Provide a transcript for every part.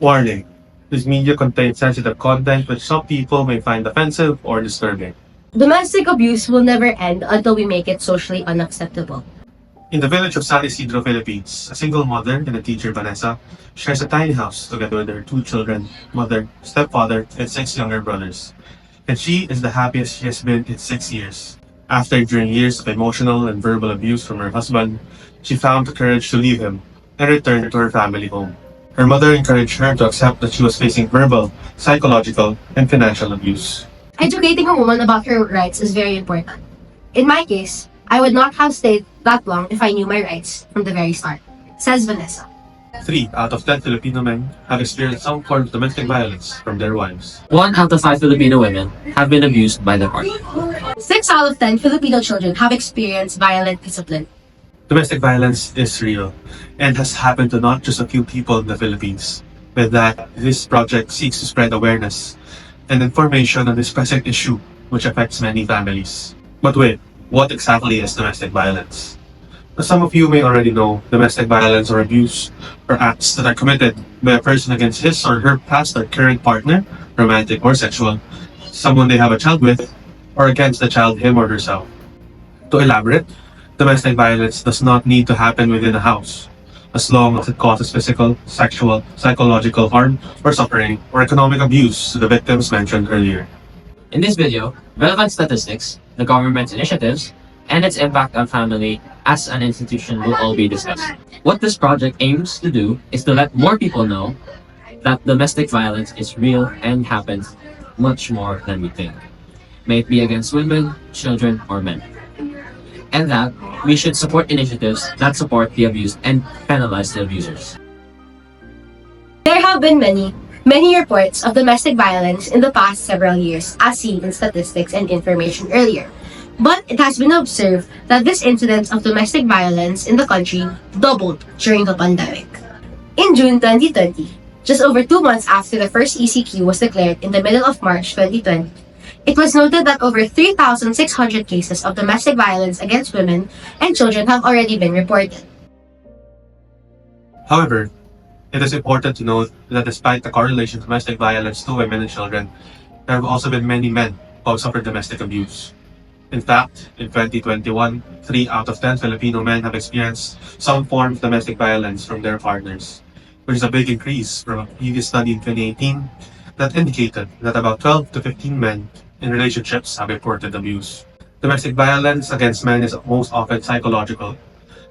Warning: this media contains sensitive content which some people may find offensive or disturbing. Domestic abuse will never end until we make it socially unacceptable. In the village of San Isidro, Philippines, a single mother and a teacher, Vanessa, shares a tiny house together with her two children, mother, stepfather, and six younger brothers. And she is the happiest she has been in 6 years. After enduring years of emotional and verbal abuse from her husband, she found the courage to leave him and return to her family home. Her mother encouraged her to accept that she was facing verbal, psychological, and financial abuse. Educating a woman about her rights is very important. In my case, I would not have stayed that long if I knew my rights from the very start, says Vanessa. 3 out of 10 Filipino men have experienced some form of domestic violence from their wives. 1 out of 5 Filipino women have been abused by their partner. 6 out of 10 Filipino children have experienced violent discipline. Domestic violence is real and has happened to not just a few people in the Philippines. With that, this project seeks to spread awareness and information on this pressing issue which affects many families. But wait, what exactly is domestic violence? As some of you may already know, domestic violence or abuse are acts that are committed by a person against his or her past or current partner, romantic or sexual, someone they have a child with, or against the child him or herself. To elaborate, domestic violence does not need to happen within a house, as long as it causes physical, sexual, psychological harm or suffering or economic abuse to the victims mentioned earlier. In this video, relevant statistics, the government's initiatives, and its impact on family as an institution will all be discussed. What this project aims to do is to let more people know that domestic violence is real and happens much more than we think, may it be against women, children, or men. And that we should support initiatives that support the abused and penalize the abusers. There have been many reports of domestic violence in the past several years, as seen in statistics and information earlier. But it has been observed that this incidence of domestic violence in the country doubled during the pandemic. In June 2020, just over 2 months after the first ECQ was declared in the middle of March 2020, it was noted that over 3,600 cases of domestic violence against women and children have already been reported. However, it is important to note that despite the correlation of domestic violence to women and children, there have also been many men who have suffered domestic abuse. In fact, in 2021, 3 out of 10 Filipino men have experienced some form of domestic violence from their partners, which is a big increase from a previous study in 2018 that indicated that about 12 to 15 men in relationships have reported abuse. Domestic violence against men is most often psychological,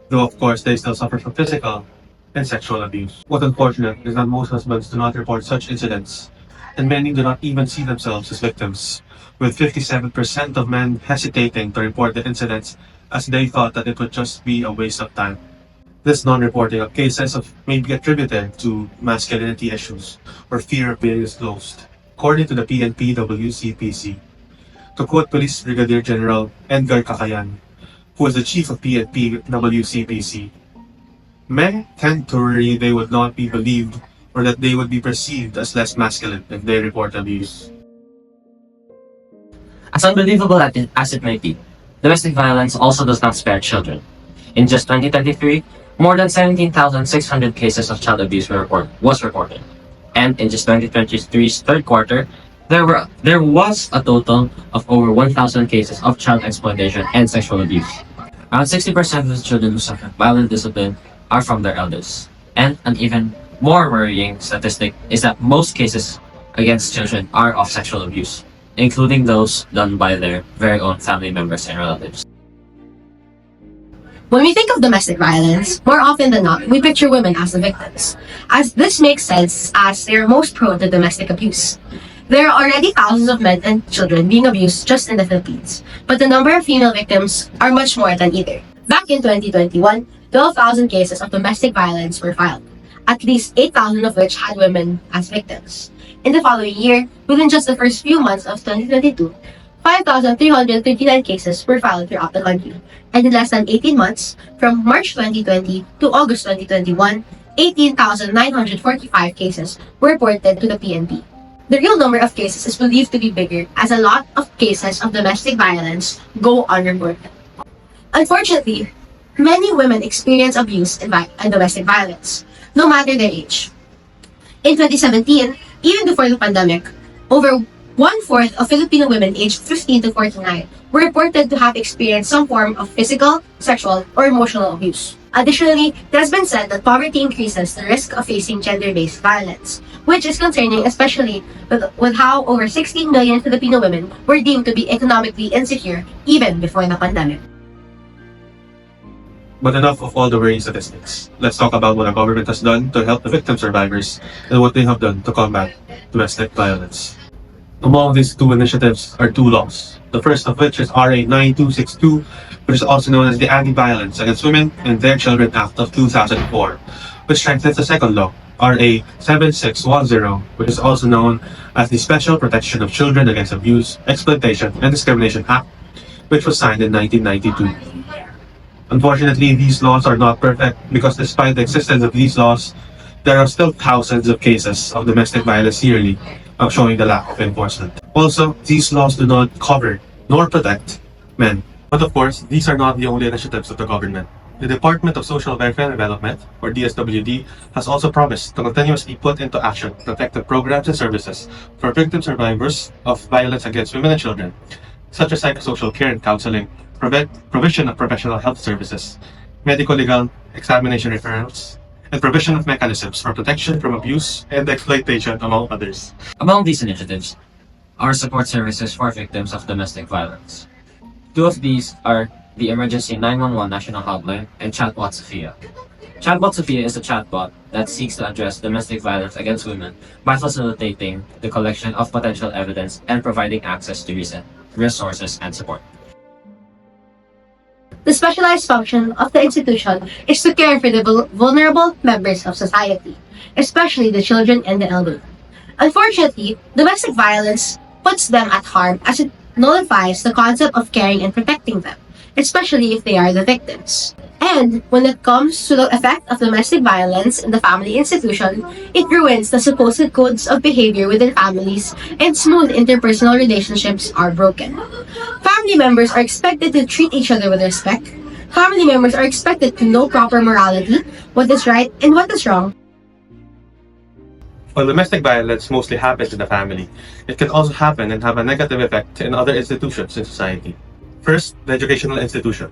though of course they still suffer from physical and sexual abuse. What's unfortunate is that most husbands do not report such incidents, and many do not even see themselves as victims, with 57% of men hesitating to report the incidents as they thought that it would just be a waste of time. This non-reporting of cases may be attributed to masculinity issues or fear of being disclosed, according to the PNP-WCPC. To quote Police Brigadier General Edgar Cakayan, who is the chief of PNP-WCPC, men tend to worry they would not be believed or that they would be perceived as less masculine if they report abuse. As unbelievable as it may be, domestic violence also does not spare children. In just 2023, more than 17,600 cases of child abuse was reported. And in just 2023's third quarter, there was a total of over 1,000 cases of child exploitation and sexual abuse. Around 60% of the children who suffer violent discipline are from their elders. And an even more worrying statistic is that most cases against children are of sexual abuse, including those done by their very own family members and relatives. When we think of domestic violence, more often than not, we picture women as the victims, as this makes sense as they are most prone to domestic abuse. There are already thousands of men and children being abused just in the Philippines, but the number of female victims are much more than either. Back in 2021, 12,000 cases of domestic violence were filed, at least 8,000 of which had women as victims. In the following year, within just the first few months of 2022, 5,359 cases were filed throughout the country, and in less than 18 months, from March 2020 to August 2021, 18,945 cases were reported to the PNP. The real number of cases is believed to be bigger, as a lot of cases of domestic violence go unreported. Unfortunately, many women experience abuse and domestic violence, no matter their age. In 2017, even before the pandemic, over one-fourth of Filipino women aged 15 to 49 were reported to have experienced some form of physical, sexual, or emotional abuse. Additionally, it has been said that poverty increases the risk of facing gender-based violence, which is concerning especially with how over 16 million Filipino women were deemed to be economically insecure even before the pandemic. But enough of all the worrying statistics. Let's talk about what our government has done to help the victim survivors and what they have done to combat domestic violence. Among these two initiatives are two laws. The first of which is RA 9262, which is also known as the Anti-Violence Against Women and Their Children Act of 2004, which strengthens the second law, RA 7610, which is also known as the Special Protection of Children Against Abuse, Exploitation, and Discrimination Act, which was signed in 1992. Unfortunately, these laws are not perfect because despite the existence of these laws, there are still thousands of cases of domestic violence yearly, showing the lack of enforcement. Also, these laws do not cover nor protect men. But of course, these are not the only initiatives of the government. The Department of Social Welfare and Development, or DSWD, has also promised to continuously put into action protective programs and services for victim survivors of violence against women and children, such as psychosocial care and counseling, provision of professional health services, medico-legal examination referrals, and provision of mechanisms for protection from abuse and exploitation, among others. Among these initiatives are support services for victims of domestic violence. Two of these are the Emergency 911 National Hotline and Chatbot Sophia. Chatbot Sophia is a chatbot that seeks to address domestic violence against women by facilitating the collection of potential evidence and providing access to recent resources and support. The specialized function of the institution is to care for the vulnerable members of society, especially the children and the elderly. Unfortunately, domestic violence puts them at harm as it nullifies the concept of caring and protecting them, especially if they are the victims. And when it comes to the effect of domestic violence in the family institution, it ruins the supposed codes of behavior within families and smooth interpersonal relationships are broken. Family members are expected to treat each other with respect. Family members are expected to know proper morality, what is right and what is wrong. While domestic violence mostly happens in the family, it can also happen and have a negative effect in other institutions in society. First, the educational institution.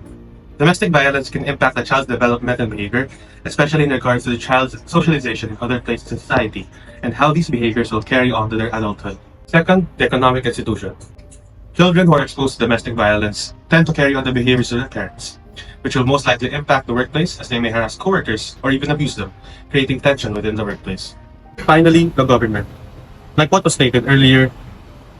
Domestic violence can impact a child's development and behavior, especially in regards to the child's socialization in other places in society, and how these behaviors will carry on to their adulthood. Second, the economic institution. Children who are exposed to domestic violence tend to carry on the behaviors of their parents, which will most likely impact the workplace as they may harass coworkers or even abuse them, creating tension within the workplace. Finally, the government. Like what was stated earlier,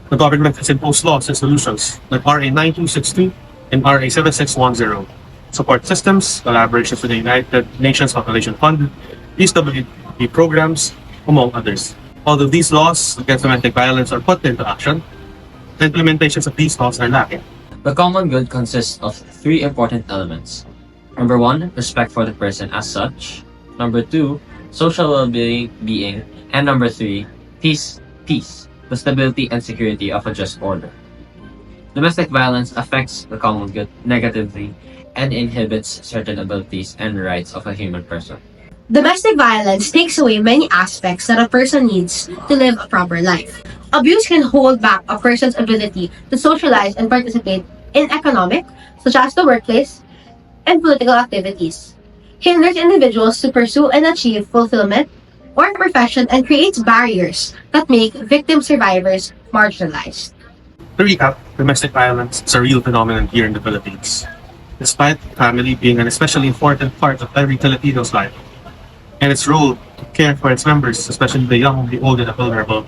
the government has imposed laws and solutions like RA 9262 and RA 7610, support systems, collaborations with the United Nations Population Fund, DSWD programs, among others. Although these laws against domestic violence are put into action, the implementations of these laws are lacking. The common good consists of three important elements. Number one, respect for the person as such. Number two, social well-being. And number three, peace, the stability and security of a just order. Domestic violence affects the common good negatively and inhibits certain abilities and rights of a human person. Domestic violence takes away many aspects that a person needs to live a proper life. Abuse can hold back a person's ability to socialize and participate in economic, such as the workplace, and political activities, hinders individuals to pursue and achieve fulfillment or profession, and creates barriers that make victim survivors marginalized. To recap, domestic violence is a real phenomenon here in the Philippines. Despite family being an especially important part of every Filipino's life, and its role to care for its members, especially the young, the old, and the vulnerable,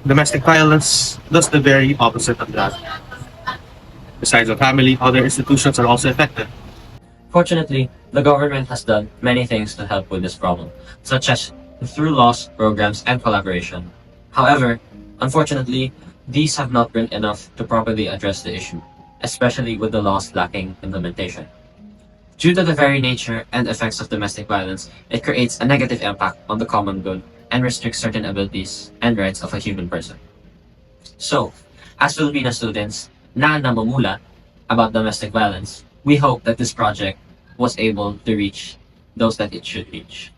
domestic violence does the very opposite of that. Besides the family, other institutions are also affected. Fortunately, the government has done many things to help with this problem, such as through laws, programs, and collaboration. However, unfortunately, these have not been enough to properly address the issue, especially with the laws lacking implementation. Due to the very nature and effects of domestic violence, it creates a negative impact on the common good and restricts certain abilities and rights of a human person. So, as Filipino students na namumulat about domestic violence, we hope that this project was able to reach those that it should reach.